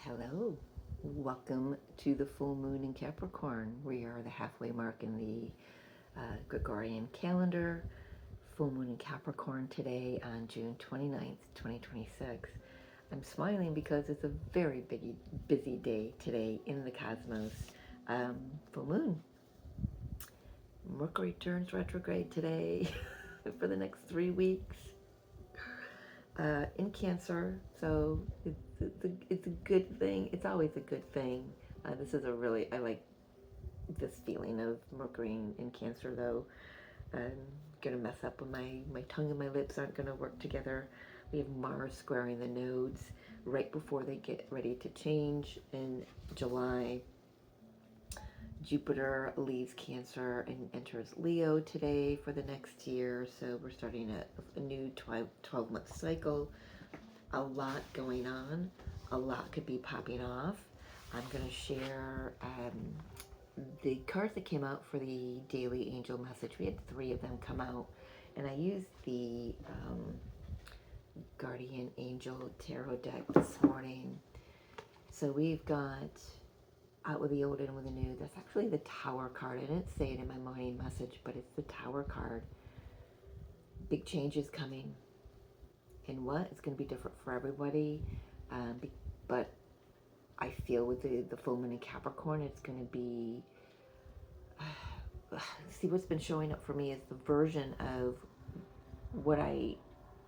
Hello, welcome to the full moon in Capricorn. We are the halfway mark in the Gregorian calendar. Full moon in Capricorn today on June 29th, 2026. I'm smiling because it's a very busy day today in the cosmos. Full moon. Mercury turns retrograde today for the next 3 weeks. In Cancer, so it's a good thing. It's always a good thing. This is I like this feeling of Mercury in Cancer, though. I'm gonna mess up when my tongue and my lips aren't gonna work together. We have Mars squaring the nodes right before they get ready to change in July. Jupiter leaves Cancer and enters Leo today for the next year, so we're starting a new 12-month cycle. A lot going on, a lot could be popping off. I'm going to share the cards that came out for the daily angel message. We had 3 of them come out, and I used the Guardian Angel Tarot deck this morning. So we've got out with the old and with the new. That's actually the Tower card. I didn't say it in my morning message, but it's the Tower card. Big changes coming. And what? It's going to be different for everybody. But I feel with the full moon in Capricorn, it's going to be... see, what's been showing up for me is the version of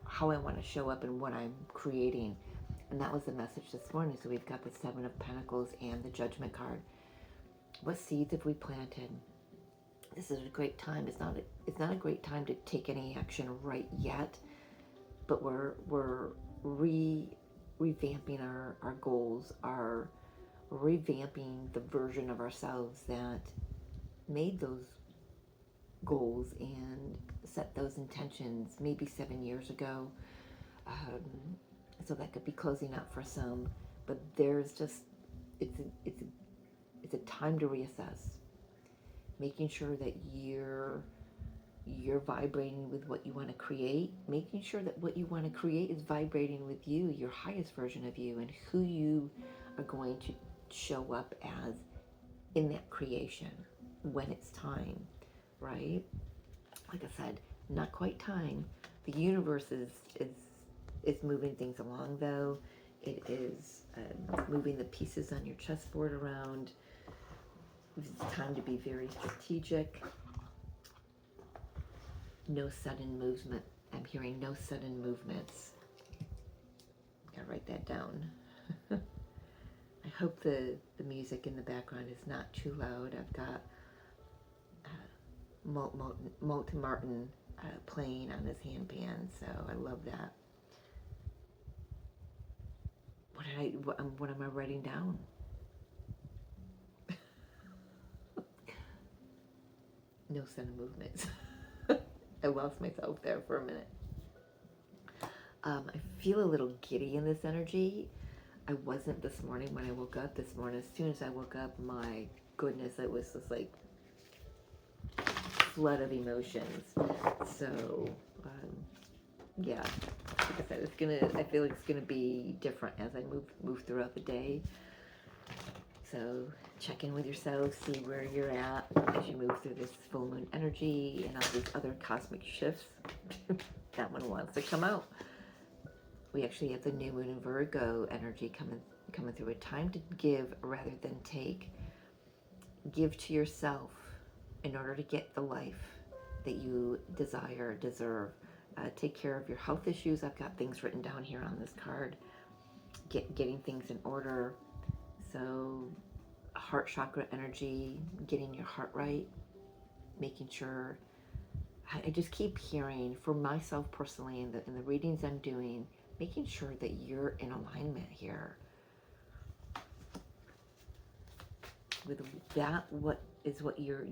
how I want to show up and what I'm creating. And that was the message this morning. So we've got the 7 of Pentacles and the Judgment card. What seeds have we planted? This is a great time. It's not a great time to take any action right yet, but we're revamping our goals, revamping the version of ourselves that made those goals and set those intentions maybe 7 years ago. So that could be closing out for some, but there's just it's a time to reassess, making sure that you're vibrating with what you want to create, making sure that what you want to create is vibrating with you, your highest version of you, and who you are going to show up as in that creation when it's time, right? Like I said, not quite time. The universe is moving things along, though. It is moving the pieces on your chessboard around. It's time to be very strategic. No sudden movement. I'm hearing no sudden movements. Gotta write that down. I hope the music in the background is not too loud. I've got Molten Martin playing on his handpan, so I love that. What am I writing down? No sudden movements. I lost myself there for a minute. I feel a little giddy in this energy. I wasn't this morning when I woke up. This morning, as soon as I woke up, my goodness, it was just like flood of emotions. So, yeah, like I said, I feel like it's gonna be different as I move throughout the day. So check in with yourself, see where you're at as you move through this full moon energy and all these other cosmic shifts. That one wants to come out. We actually have the new moon in Virgo energy coming through. A time to give rather than take. Give to yourself in order to get the life that you desire, deserve. Take care of your health issues. I've got things written down here on this card. Getting things in order. So heart chakra energy, getting your heart right, making sure. I just keep hearing for myself personally in the readings I'm doing, making sure that you're in alignment here with that. What you're,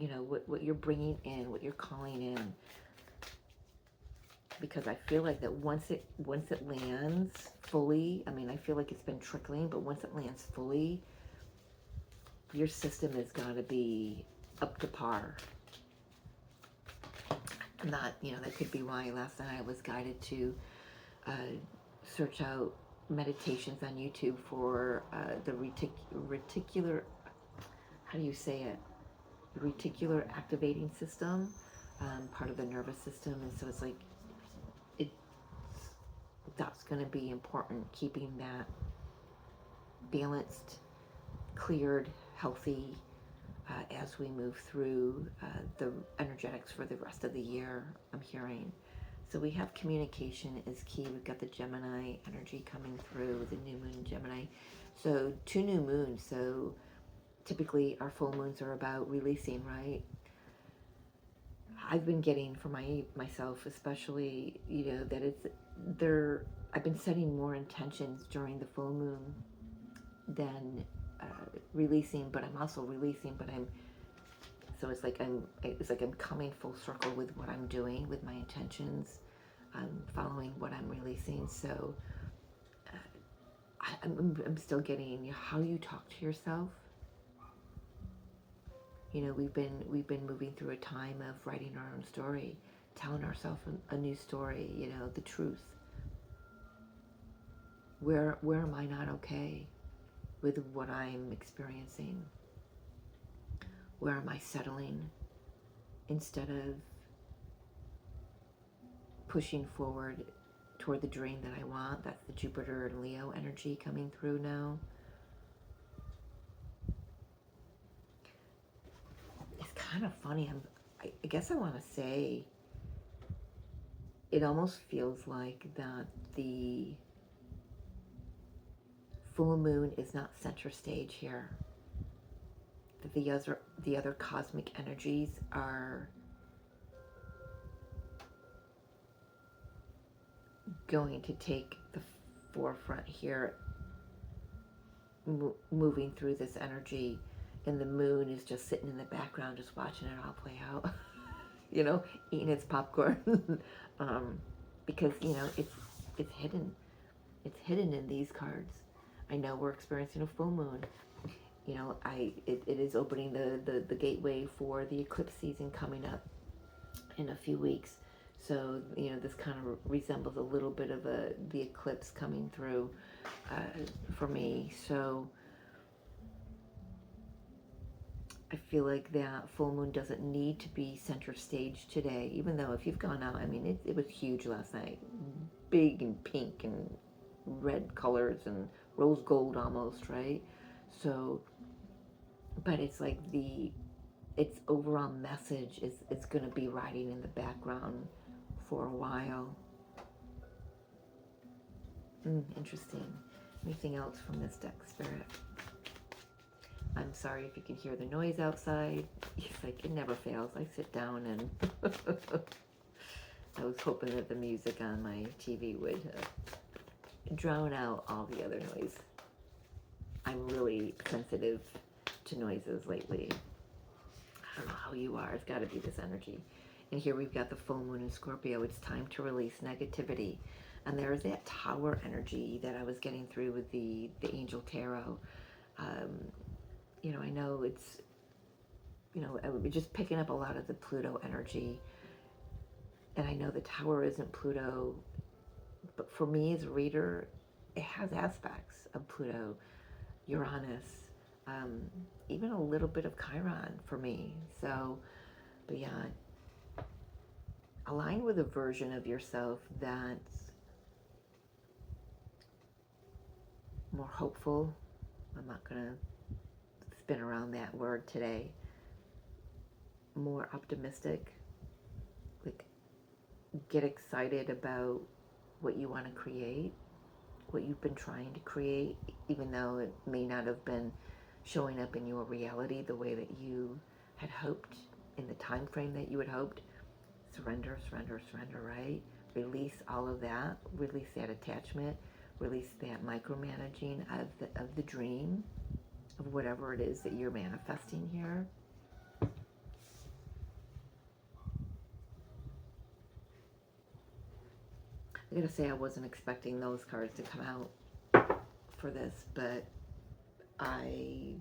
what you're bringing in, what you're calling in. Because I feel like that once it lands fully, I mean, I feel like it's been trickling, but once it lands fully, your system has got to be up to par. Not, that could be why last night I was guided to search out meditations on YouTube for the reticular, how do you say it? Reticular activating system, part of the nervous system. And so it's like, that's going to be important, keeping that balanced, cleared, healthy, as we move through the energetics for the rest of the year, I'm hearing. So we have communication is key. We've got the Gemini energy coming through, the new moon Gemini. So 2 new moons. So typically our full moons are about releasing, right? I've been getting for myself especially, that I've been setting more intentions during the full moon than releasing, but I'm also releasing, so it's like I'm coming full circle with what I'm doing, with my intentions. I'm following what I'm releasing. So I'm still getting how you talk to yourself. We've been moving through a time of writing our own story, telling ourselves a new story, the truth. Where am I not okay with what I'm experiencing? Where am I settling instead of pushing forward toward the dream that I want? That's the Jupiter and Leo energy coming through now. It's kind of funny. I guess I want to say it almost feels like that the full moon is not center stage here. That the other cosmic energies are going to take the forefront here, moving through this energy, and the moon is just sitting in the background, just watching it all play out. Eating its popcorn, because it's hidden. It's hidden in these cards. I know we're experiencing a full moon. It is opening the gateway for the eclipse season coming up in a few weeks. So, this kind of resembles a little bit of the eclipse coming through for me. So I feel like that full moon doesn't need to be center stage today, even though if you've gone out, I mean, it was huge last night. Big and pink and red colors and rose gold almost, right? So, but it's like its overall message is it's going to be riding in the background for a while. Interesting. Anything else from this deck, Spirit? I'm sorry if you can hear the noise outside. It's like it never fails. I sit down and I was hoping that the music on my TV would drown out all the other noise. I'm really sensitive to noises lately. I don't know how you are. It's got to be this energy. And here we've got the full moon in Scorpio. It's time to release negativity. And there is that tower energy that I was getting through with the Angel Tarot. I know it's, I would be just picking up a lot of the Pluto energy. And I know the tower isn't Pluto, but for me as a reader, it has aspects of Pluto, Uranus, even a little bit of Chiron for me. So, but yeah, align with a version of yourself that's more hopeful. I'm not going to spin around that word today. More optimistic. Like, get excited about what you want to create, what you've been trying to create, even though it may not have been showing up in your reality the way that you had hoped, in the time frame that you had hoped. Surrender, surrender, surrender, right? Release all of that. Release that attachment. Release that micromanaging of the dream, of whatever it is that you're manifesting here. I gotta say, I wasn't expecting those cards to come out for this, but I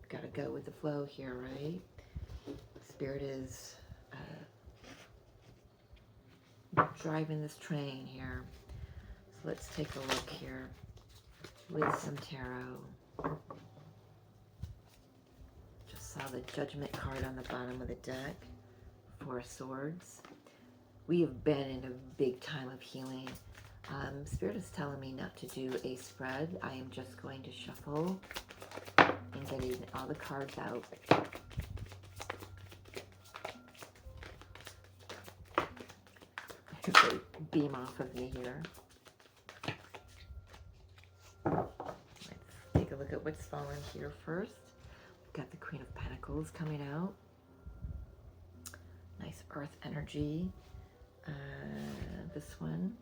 gotta go with the flow here, right? Spirit is driving this train here. So let's take a look here. with some tarot. Just saw the Judgment card on the bottom of the deck. Four of Swords. We have been in a big time of healing. Spirit is telling me not to do a spread. I am just going to shuffle and getting all the cards out. They beam off of me here. Let's take a look at what's fallen here first. We've got the Queen of Pentacles coming out. Nice earth energy. This one.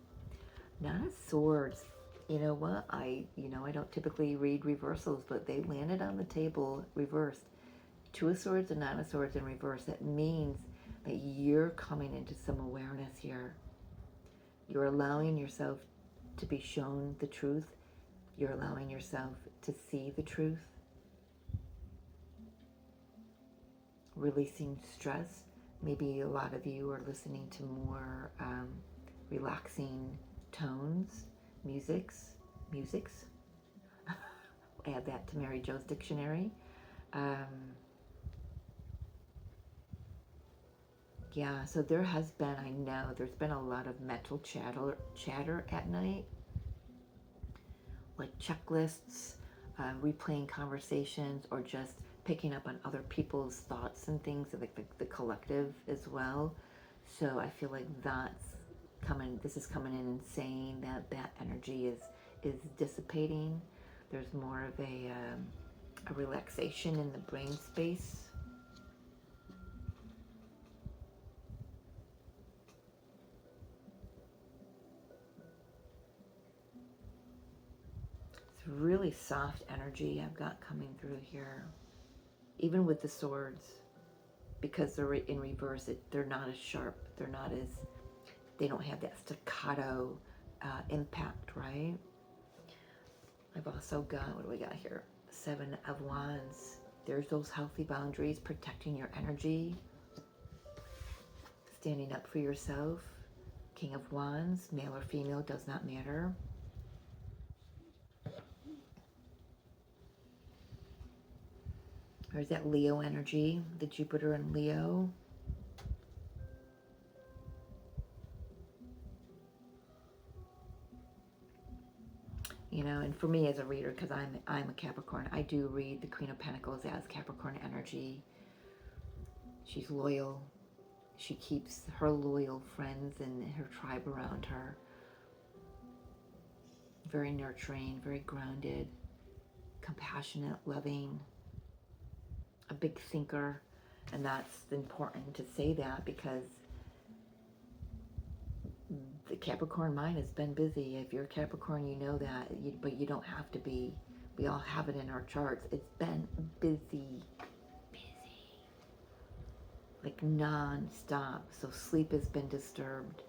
Nine of Swords. You know what? I don't typically read reversals, but they landed on the table reversed. Two of Swords and Nine of Swords in reverse. That means that you're coming into some awareness here. You're allowing yourself to be shown the truth. You're allowing yourself to see the truth. Releasing stress. Maybe a lot of you are listening to more relaxing tones, musics. Add that to Mary Jo's dictionary. Yeah, so there has been, I know, there's been a lot of mental chatter at night. Like checklists, replaying conversations, or just picking up on other people's thoughts and things, like the collective as well. So I feel like this is coming in and saying that that energy is dissipating. There's more of a relaxation in the brain space. It's really soft energy I've got coming through here. Even with the swords, because they're in reverse, they're not as sharp. They don't have that staccato impact, right? I've also got, what do we got here? Seven of Wands. There's those healthy boundaries, protecting your energy, standing up for yourself. King of Wands, male or female, does not matter. There's that Leo energy, the Jupiter in Leo. You know, and for me as a reader, because I'm a Capricorn, I do read the Queen of Pentacles as Capricorn energy. She's loyal. She keeps her loyal friends and her tribe around her. Very nurturing, very grounded, compassionate, loving, a big thinker. And that's important to say that, because the Capricorn mind has been busy. If you're a Capricorn, you know that, but you don't have to be. We all have it in our charts. It's been busy, like non-stop. So sleep has been disturbed.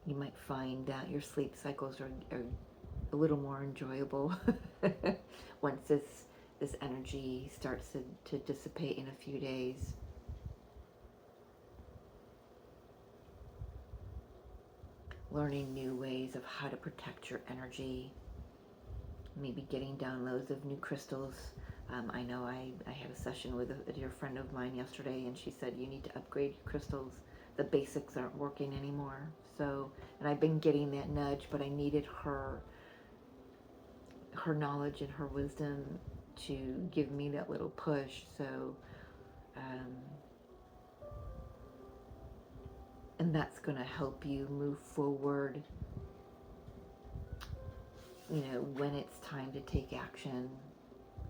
You might find that your sleep cycles are a little more enjoyable once this energy starts to dissipate in a few days. Learning new ways of how to protect your energy. Maybe getting downloads of new crystals. I know I had a session with a dear friend of mine yesterday, and she said, you need to upgrade your crystals. The basics aren't working anymore. So, and I've been getting that nudge, but I needed her knowledge and her wisdom to give me that little push. So, and that's going to help you move forward, you know, when it's time to take action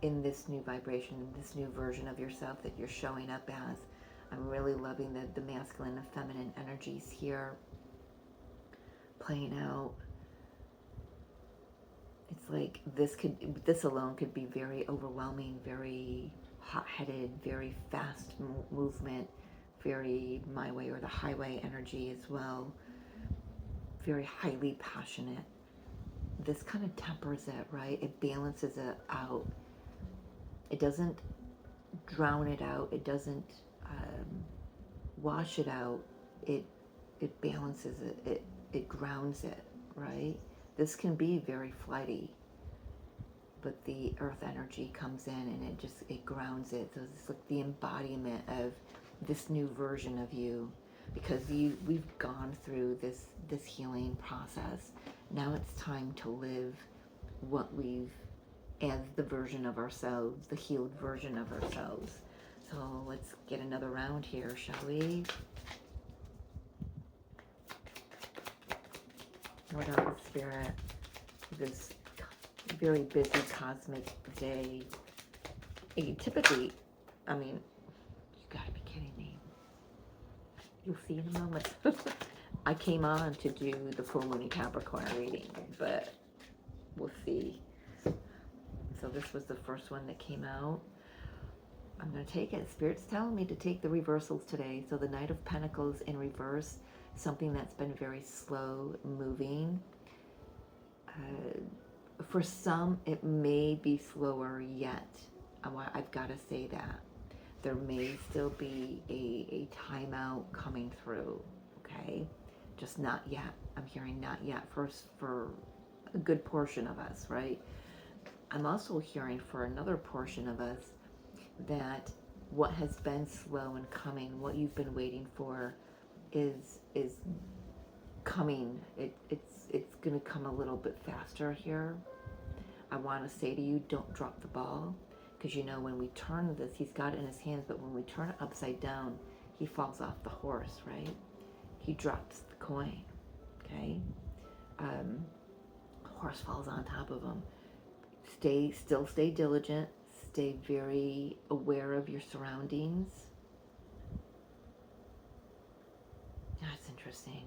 in this new vibration, in this new version of yourself that you're showing up as. I'm really loving the masculine and feminine energies here playing out. It's like this alone could be very overwhelming, very hot-headed, very fast movement, very my way or the highway energy as well. Very highly passionate. This kind of tempers it, right? It balances it out. It doesn't drown it out. It doesn't wash it out. It balances it. It grounds it, right? This can be very flighty, but the earth energy comes in and it grounds it. So it's like the embodiment of this new version of you, because we've gone through this healing process. Now it's time to live what we've, as the version of ourselves, the healed version of ourselves. So let's get another round here, shall we? What else, Spirit? This very busy cosmic day. Typically, I mean, you gotta be kidding me. You'll see in a moment. I came on to do the full moon in Capricorn reading, but we'll see. So this was the first one that came out. I'm going to take it. Spirit's telling me to take the reversals today. So the Knight of Pentacles in reverse, something that's been very slow moving. For some, it may be slower yet. I've got to say that. There may still be a timeout coming through, okay? Just not yet. I'm hearing not yet for a good portion of us, right? I'm also hearing for another portion of us that what has been slow and coming, what you've been waiting for, is coming. It's going to come a little bit faster here. I want to say to you, don't drop the ball, because you know when we turn this, he's got it in his hands, but when we turn it upside down, he falls off the horse, right? He drops the coin, okay? Horse falls on top of him. Still stay diligent. Stay very aware of your surroundings. That's interesting.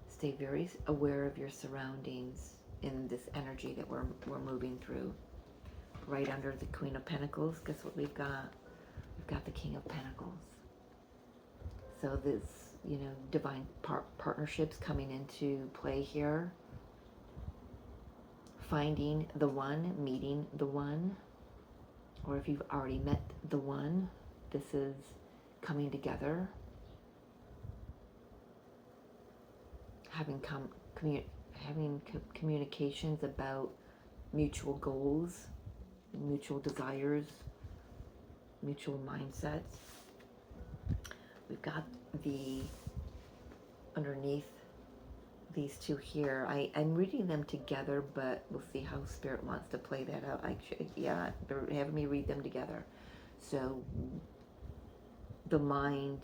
Stay very aware of your surroundings in this energy that we're moving through. Right under the Queen of Pentacles, guess what we've got? We've got the King of Pentacles. So this, divine partnerships coming into play here. Finding the one, meeting the one, or if you've already met the one, this is coming together. Having communications about mutual goals, mutual desires, mutual mindsets. We've got the underneath these two here. I'm reading them together, but we'll see how Spirit wants to play that out. Yeah, they're having me read them together. So the mind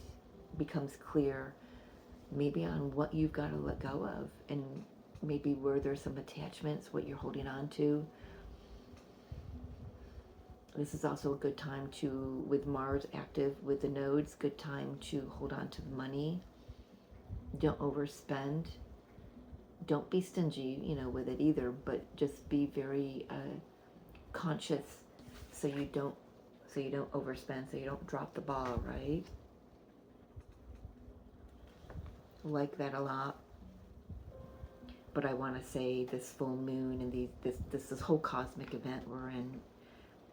becomes clear, maybe on what you've got to let go of, and maybe where there's some attachments, what you're holding on to. This is also a good time to, with Mars active with the nodes, good time to hold on to the money. Don't overspend. Don't be stingy, with it either, but just be very conscious so you don't overspend, so you don't drop the ball, right? Like that a lot. But I want to say this full moon and this whole cosmic event we're in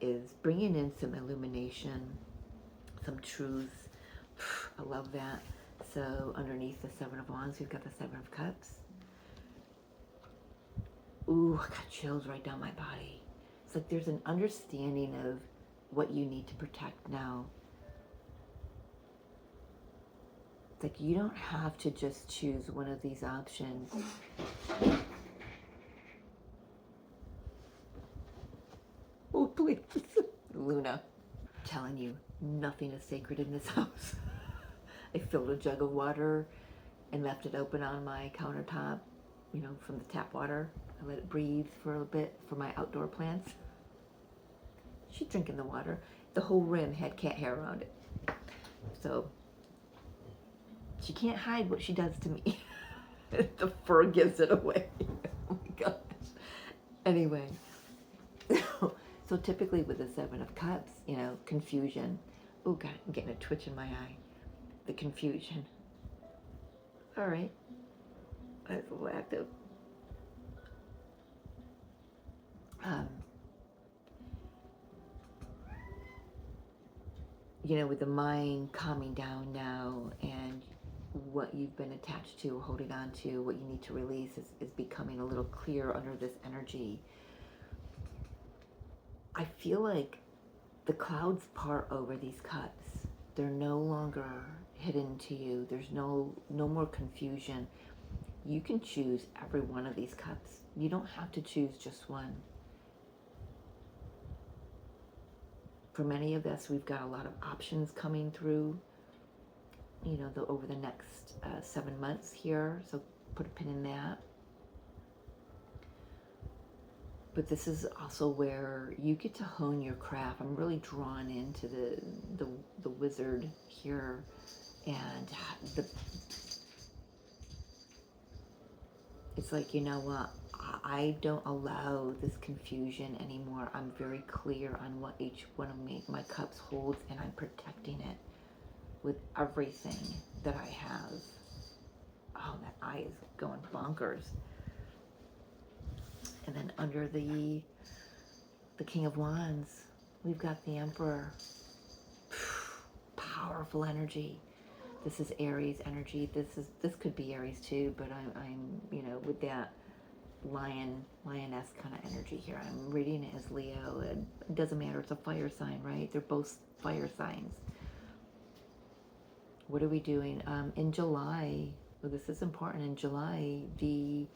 is bringing in some illumination, some truth. I love that. So underneath the Seven of Wands, we've got the Seven of Cups. Ooh, I got chills right down my body. It's like there's an understanding of what you need to protect now. It's like you don't have to just choose one of these options. Oh, please. Luna, I'm telling you, nothing is sacred in this house. I filled a jug of water and left it open on my countertop, from the tap water. I let it breathe for a bit for my outdoor plants. She's drinking the water. The whole rim had cat hair around it. So she can't hide what she does to me. The fur gives it away. Oh my gosh. Anyway. So typically with the Seven of Cups, confusion. Oh God, I'm getting a twitch in my eye. The confusion. All right. That's a little active. With the mind calming down now, and what you've been attached to, holding on to, what you need to release is becoming a little clearer under this energy. I feel like the clouds part over these cups. They're no longer hidden to you. There's no more confusion. You can choose every one of these cups. You don't have to choose just one. For many of us, we've got a lot of options coming through, you know, over the next 7 months here. So put a pin in that. But this is also where you get to hone your craft. I'm really drawn into the wizard here, and it's like, you know what? I don't allow this confusion anymore. I'm very clear on what each one of my cups holds, and I'm protecting it with everything that I have. Oh, that eye is going bonkers. And then under the King of Wands, we've got the Emperor. Powerful energy. This is Aries energy. This could be Aries too, but I'm you know, with that lioness kind of energy here. I'm reading it as Leo. It doesn't matter. It's a fire sign, right? They're both fire signs. What are we doing? In July, well, this is important. In July, the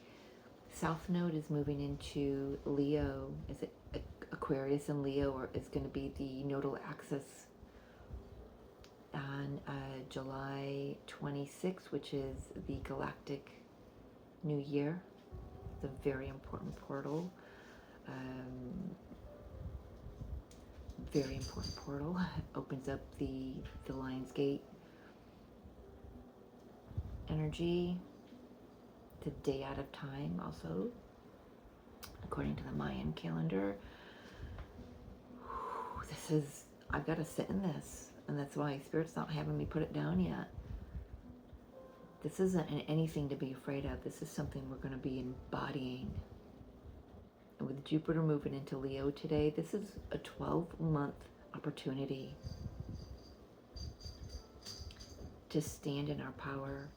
South Node is moving into Leo. Is it Aquarius and Leo, or is going to be the nodal axis on July 26th, which is the galactic new year. It's a very important portal. Very important portal. It opens up the Lion's Gate energy. It's a day out of time also, according to the Mayan calendar. This is, I've got to sit in this, and that's why Spirit's not having me put it down yet. This isn't anything to be afraid of. This is something we're going to be embodying. And with Jupiter moving into Leo today, this is a 12-month opportunity to stand in our power,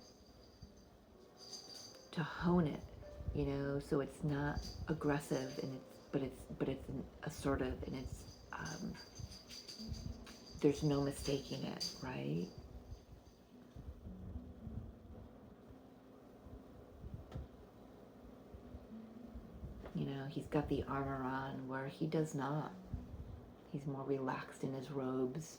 to hone it, you know, so it's not aggressive, and but it's assertive, and it's there's no mistaking it, right? You know, he's got the armor on where he does not. He's more relaxed in his robes.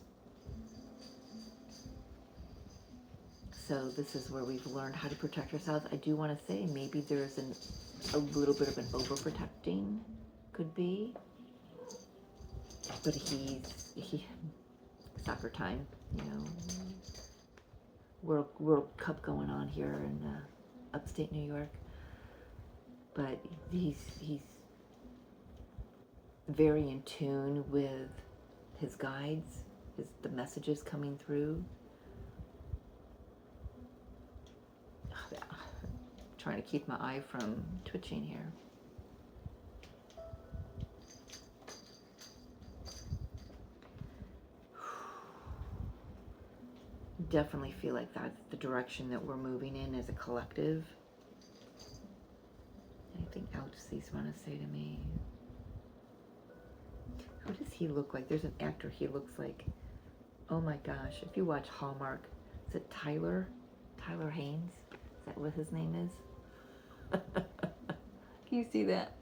So this is where we've learned how to protect ourselves. I do want to say maybe there's a little bit of an overprotecting, could be. But he soccer time, you know. World Cup going on here in upstate New York. But he's very in tune with his guides, the messages coming through. Trying to keep my eye from twitching here. Definitely feel like that's the direction that we're moving in as a collective. Anything else these want to say to me? Who does he look like? There's an actor he looks like. Oh my gosh, if you watch Hallmark, is it Tyler Haynes? Is that what his name is? Can you see that?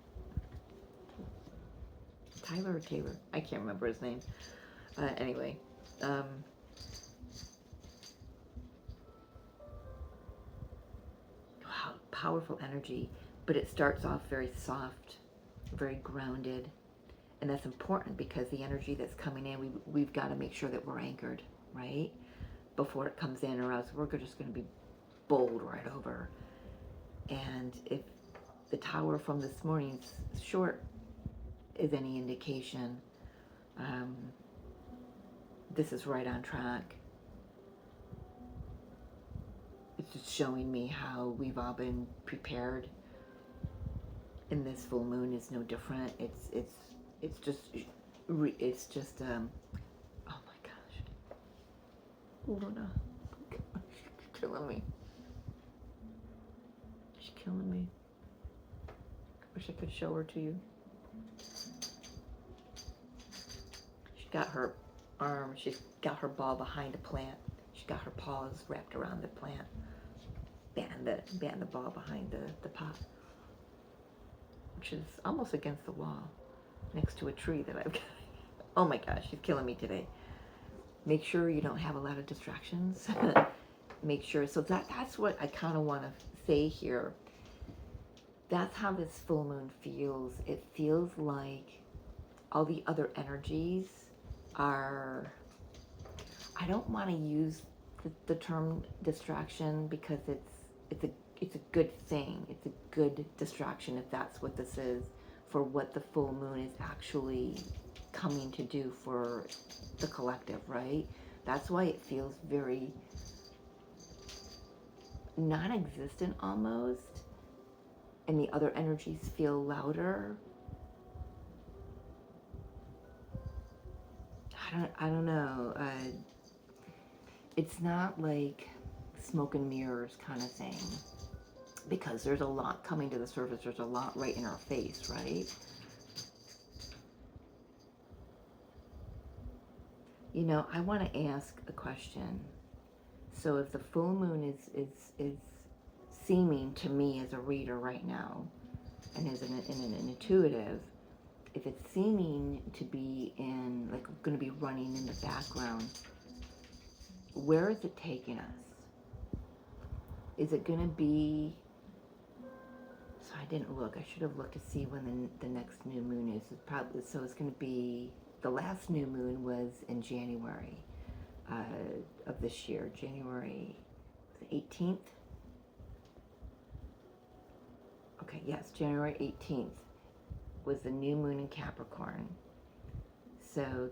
Tyler or Taylor? I can't remember his name. Anyway. Wow, powerful energy. But it starts off very soft, very grounded. And that's important because the energy that's coming in, we've got to make sure that we're anchored, right? Before it comes in, or else we're just going to be bowled right over. And if the tower from this morning's short is any indication, this is right on track. It's just showing me how we've all been prepared. And this full moon is no different. It's just oh my gosh, Luna, killing me. She's killing me. Wish I could show her to you. She's got her arm, she's got her ball behind a plant. She's got her paws wrapped around the plant. Batting the ball behind the pot. Which is almost against the wall. Next to a tree that I've got. Oh my gosh, she's killing me today. Make sure you don't have a lot of distractions. Make sure, so that's what I kind of want to say here. That's how this full moon feels. It feels like all the other energies are, I don't want to use the term distraction because it's a good thing. It's a good distraction if that's what this is, for what the full moon is actually coming to do for the collective, right? That's why it feels very non-existent almost, and the other energies feel louder. I don't know. It's not like smoke and mirrors kind of thing, because there's a lot coming to the surface. There's a lot right in our face, right? You know, I want to ask a question. So if the full moon is seeming to me as a reader right now, and as an intuitive, if it's seeming to be in, like, going to be running in the background, where is it taking us? Is it going to be, so I didn't look, I should have looked to see when the next new moon is. It's probably, so it's going to be, the last new moon was in January of this year, January the 18th. Okay, yes, January 18th was the new moon in Capricorn. So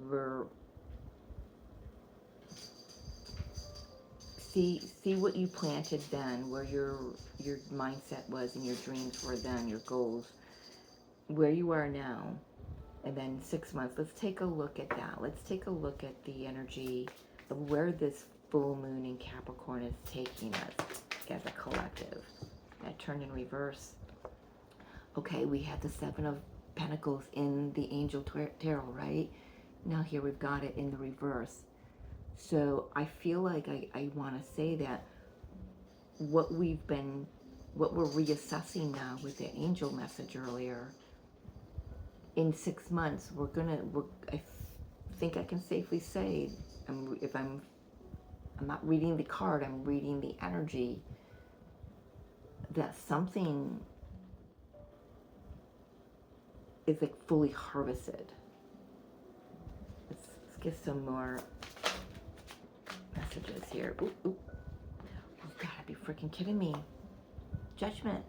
we're, see what you planted then, where your mindset was and your dreams were then, your goals, where you are now, and then 6 months. Let's take a look at that. Let's take a look at the energy of where this full moon in Capricorn is taking us as a collective. That turned in reverse. Okay, we had the Seven of Pentacles in the Angel Tarot, right? Now here we've got it in the reverse. So I feel like I want to say that what we're reassessing now with the angel message earlier, in 6 months, I think I can safely say, I'm not reading the card, I'm reading the energy, that something is like fully harvested. Let's get some more messages here. Ooh, ooh. You gotta be freaking kidding me. Judgment.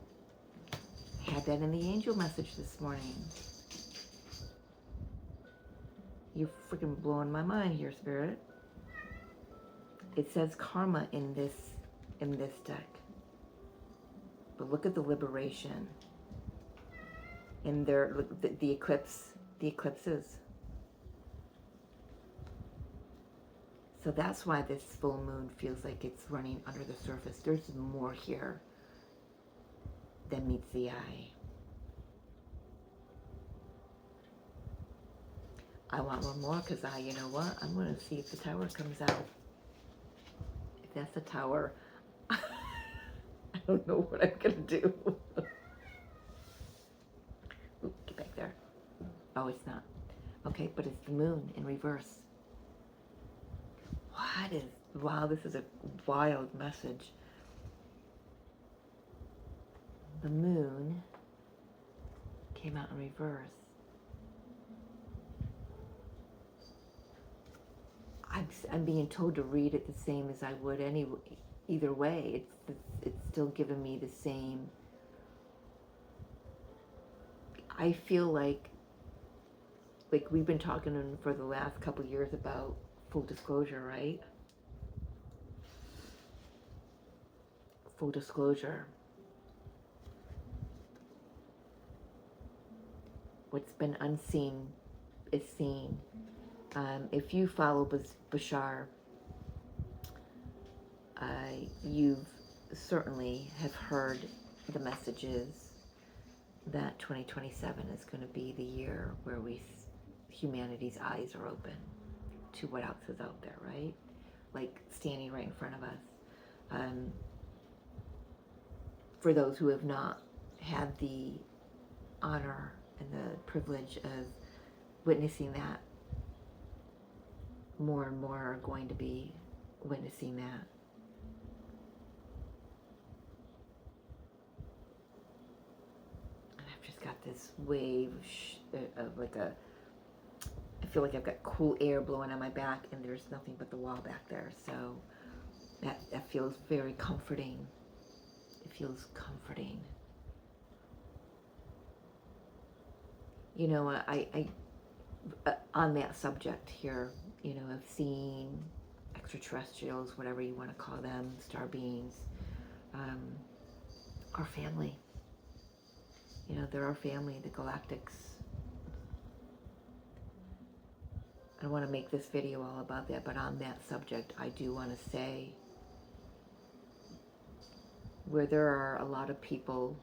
I had that in the angel message this morning. You're freaking blowing my mind here, Spirit. It says karma in this deck. But look at the liberation. In there, look, the eclipses. So that's why this full moon feels like it's running under the surface. There's more here than meets the eye. I want one more because you know what? I'm going to see if the tower comes out. If that's the tower, I don't know what I'm going to do. Ooh, get back there. Oh, it's not. Okay, but it's the moon in reverse. Wow, this is a wild message. The moon came out in reverse. I'm being told to read it the same as I would either way. It's still giving me the same. I feel like we've been talking for the last couple years about full disclosure, right? Full disclosure. What's been unseen is seen. If you follow Bashar, You certainly have heard the messages that 2027 is going to be the year where humanity's eyes are open to what else is out there, right? Like standing right in front of us. For those who have not had the honor and the privilege of witnessing that, more and more are going to be witnessing that. And I've just got this wave of like I feel like I've got cool air blowing on my back and there's nothing but the wall back there. So that feels very comforting. It feels comforting. You know, I on that subject here, you know, of seeing extraterrestrials, whatever you want to call them, star beings, our family. You know, they're our family, the Galactics. I don't want to make this video all about that, but on that subject, I do want to say where there are a lot of people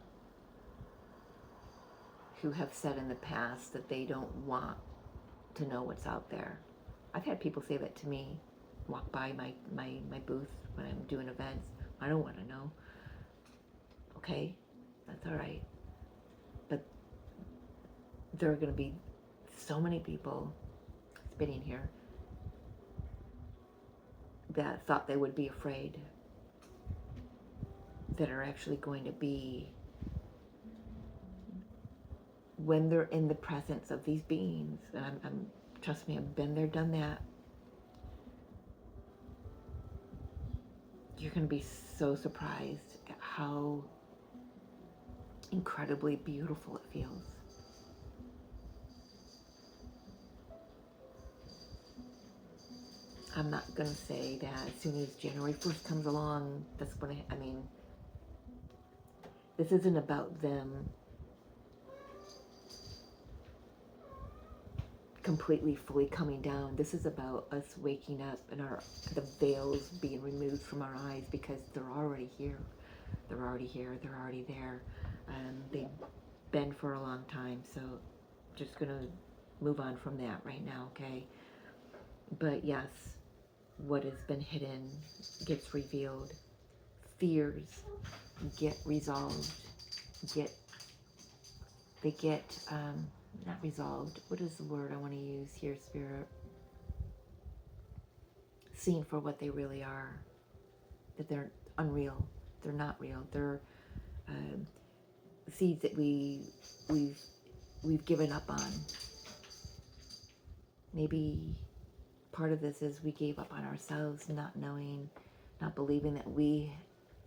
who have said in the past that they don't want to know what's out there. I've had people say that to me, walk by my booth when I'm doing events. I don't want to know. Okay, that's all right. But there are going to be so many people spinning here that thought they would be afraid, that are actually going to be, when they're in the presence of these beings, and I'm trust me, I've been there, done that, you're going to be so surprised at how incredibly beautiful it feels. I'm not going to say that as soon as January 1st comes along, that's when I mean, this isn't about them completely, fully coming down. This is about us waking up and the veils being removed from our eyes, because they're already here. They're already here. They're already there. They've been for a long time. So just going to move on from that right now, okay? But yes, what has been hidden gets revealed. Fears get resolved. They get not resolved. What is the word I want to use here, Spirit? Seen for what they really are. That they're unreal. They're not real. They're seeds that we've given up on. Maybe part of this is we gave up on ourselves, not knowing, not believing that we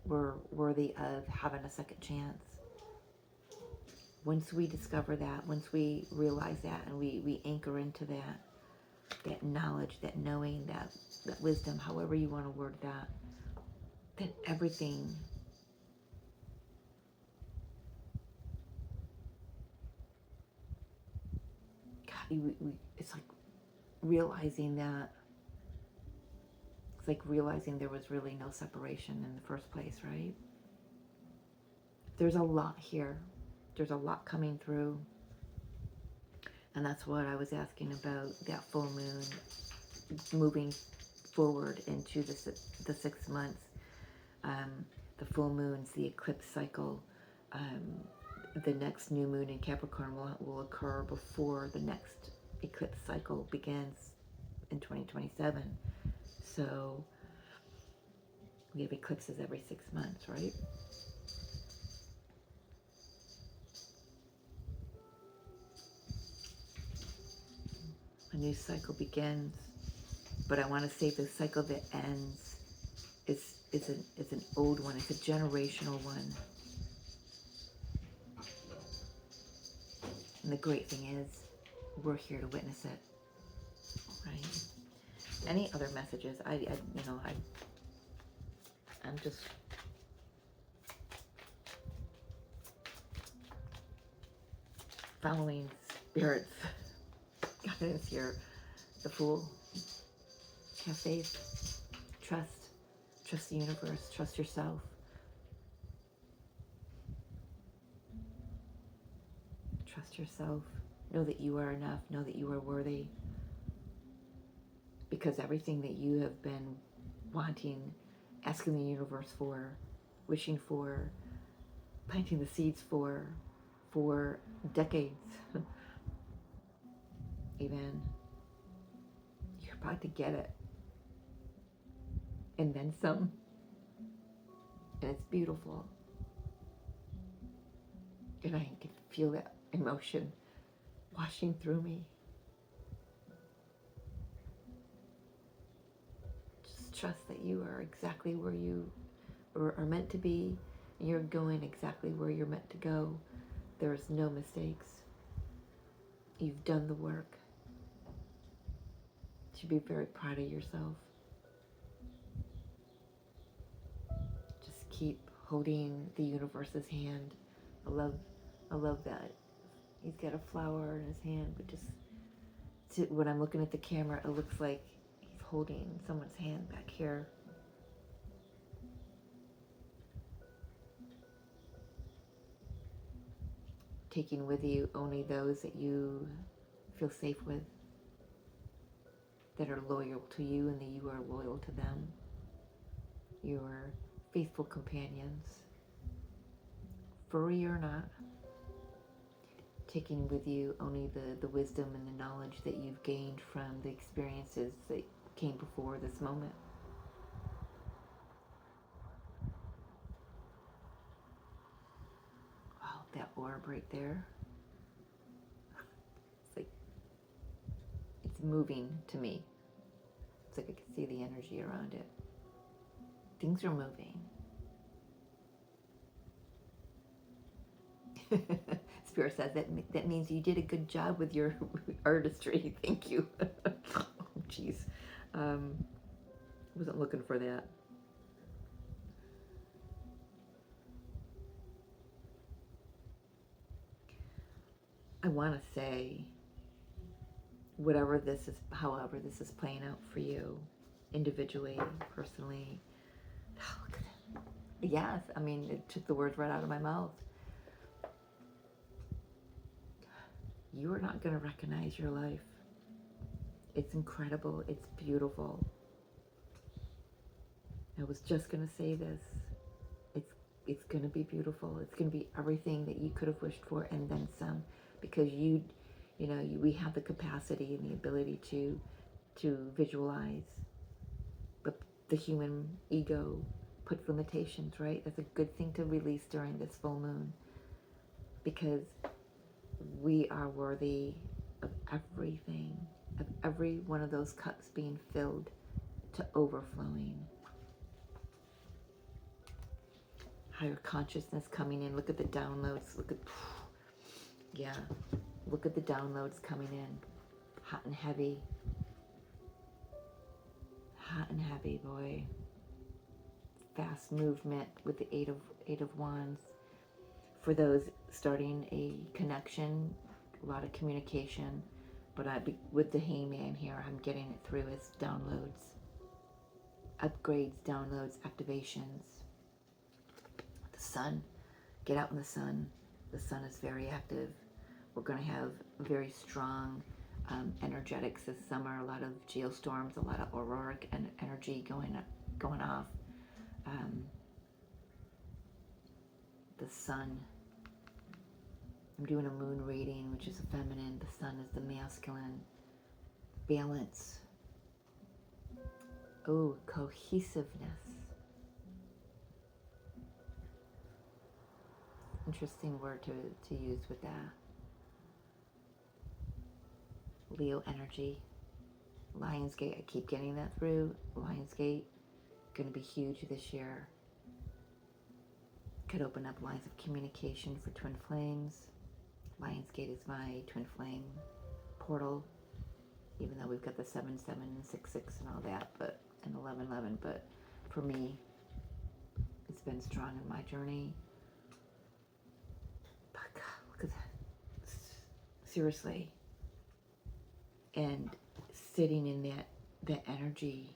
were worthy of having a second chance. Once we discover that, once we realize that, and we anchor into that knowledge, that knowing, that wisdom, however you want to word that, then everything it's like realizing that, it's like realizing there was really no separation in the first place, right? There's a lot here. There's a lot coming through. And that's what I was asking about, that full moon moving forward into the 6 months. The full moons, the eclipse cycle, the next new moon in Capricorn will occur before the next eclipse cycle begins in 2027. So we have eclipses every 6 months, right? A new cycle begins, but I want to say the cycle that ends is an old one. It's a generational one. And the great thing is, we're here to witness it, right? Any other messages? I'm just following Spirit's guidance here. The Fool. Have faith. Trust Trust the universe. Trust yourself. Trust yourself. Know that you are enough. Know that you are worthy. Because everything that you have been wanting, asking the universe for, wishing for, planting the seeds for decades, even, you're about to get it. And then some. And it's beautiful. And I can feel that emotion washing through me. Just trust that you are exactly where you are meant to be. You're going exactly where you're meant to go. There's no mistakes. You've done the work. You should be very proud of yourself. Just keep holding the universe's hand. I love that. He's got a flower in his hand, but just when I'm looking at the camera, it looks like he's holding someone's hand back here. Taking with you only those that you feel safe with, that are loyal to you and that you are loyal to them. Your faithful companions, furry or not. Taking with you only the wisdom and the knowledge that you've gained from the experiences that came before this moment. Wow, that orb right there. It's like, it's moving to me. It's like I can see the energy around it. Things are moving. Spirit says that means you did a good job with your artistry. Thank you. Oh, jeez. Wasn't looking for that. I want to say, whatever this is, however this is playing out for you, individually, personally. Oh, look at it. Yes, I mean, it took the words right out of my mouth. You are not going to recognize your life. It's incredible. It's beautiful. I was just going to say this. It's going to be beautiful. It's going to be everything that you could have wished for and then some, because we have the capacity and the ability to visualize. But the human ego puts limitations, right? That's a good thing to release during this full moon, because we are worthy of everything, of every one of those cups being filled to overflowing. Higher consciousness coming in. Look at the downloads. Look at the downloads coming in. Hot and heavy. Hot and heavy, boy. Fast movement with the Eight of Wands. For those starting a connection, a lot of communication, but with the Hangman here, I'm getting it through as downloads, upgrades, downloads, activations. The sun, get out in the sun. The sun is very active. We're going to have very strong energetics this summer. A lot of geostorms, a lot of auroric energy going off. The sun. I'm doing a moon reading, which is a feminine. The sun is the masculine. Balance. Oh, cohesiveness. Interesting word to use with that. Leo energy. Lionsgate, I keep getting that through. Lionsgate, going to be huge this year. Could open up lines of communication for twin flames. Lionsgate is my twin flame portal, even though we've got the 7766 and all that, but and 1111. But for me, it's been strong in my journey. But God, look at that. Seriously. And sitting in that energy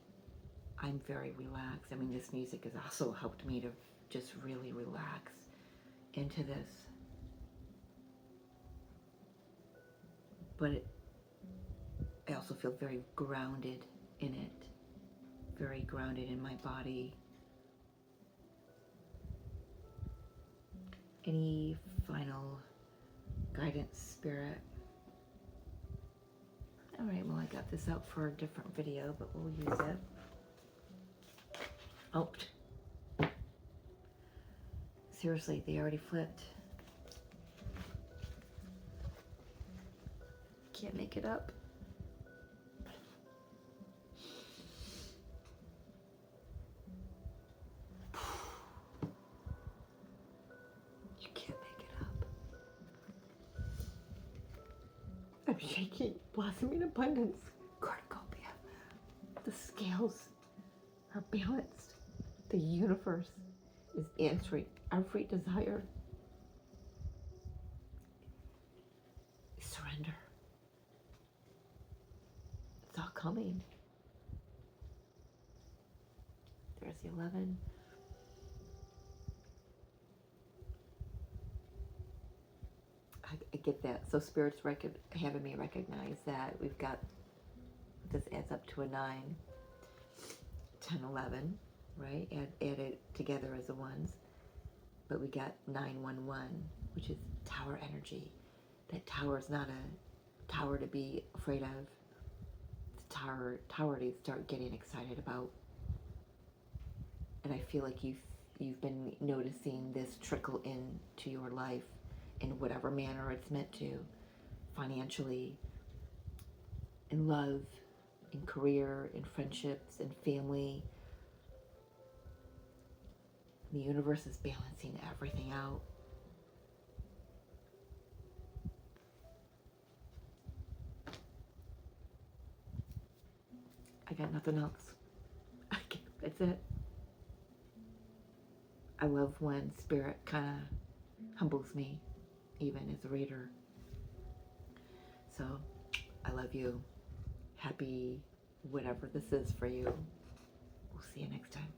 I'm very relaxed. I mean, this music has also helped me to just really relax into this. But I also feel very grounded in it, very grounded in my body. Any final guidance, Spirit? All right, well, I got this out for a different video, but we'll use it. Oh, seriously, they already flipped. Can't make it up. You can't make it up. I'm shaking, blossoming abundance, cornucopia. The scales are balanced. The universe is answering every desire. Surrender. It's all coming. There's the 11. I get that. So Spirit's having me recognize that we've got, this adds up to a 9, 10, 11, right? Add it together as the ones. But we got 911, which is tower energy. That tower is not a tower to be afraid of. It's a tower to start getting excited about. And I feel like you've been noticing this trickle into your life in whatever manner it's meant to, financially, in love, in career, in friendships, in family. The universe is balancing everything out. I got nothing else. That's it. I love when Spirit kind of humbles me, even as a reader. So, I love you. Happy whatever this is for you. We'll see you next time.